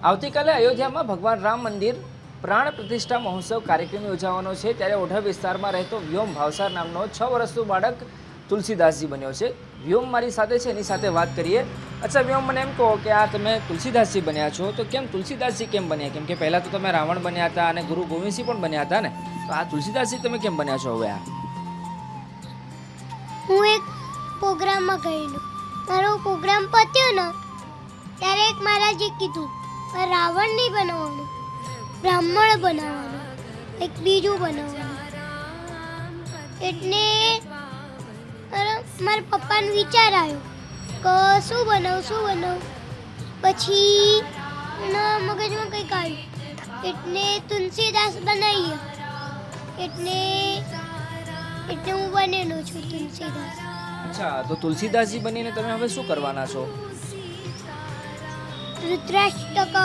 આવતીકાલે અયોધ્યામાં ભગવાન રામ મંદિર પ્રાણ પ્રતિષ્ઠા મહોત્સવ કાર્યક્રમ યોજાવાનો છે, ત્યારે ઓઢા વિસ્તારમાં રહેતો વ્યોમ ભાવસાર નામનો 6 વર્ષનું બાળક તુલસીદાસજી બન્યો છે. વ્યોમ મારી સાથે છે, એની સાથે વાત કરીએ. અચ્છા વ્યોમ, મને એમ કહો કે આ તમે તુલસીદાસજી બન્યા છો, તો કેમ તુલસીદાસજી કેમ બન્યા? કેમ કે પહેલાં તો તમે રાવણ બન્યા હતા અને ગુરુ ગોવિંદસિંહ પણ બન્યા હતા ને, તો આ તુલસીદાસજી તમે કેમ બન્યા છો હવે? હું એક પ્રોગ્રામમાં ગયેલો. મારો પ્રોગ્રામ પત્યો ને ત્યારે એક મહારાજે કીધું રાવણ નહીં બનાવવાનું, બ્રાહ્મણ બનાવવાનું, એક બીજું બનાવવાનું. એટલે મારા પપ્પાને વિચાર આવ્યો કે શું બનાવું. પછી એના મગજમાં કંઈક આવ્યું એટલે તુલસીદાસ બનાવીએ. એટલે હું બનેલો છું તુલસીદાસ. અચ્છા, તો તુલસીદાસજી બનીને તમે હવે શું કરવાના છો? રુદ્રાષ્ટક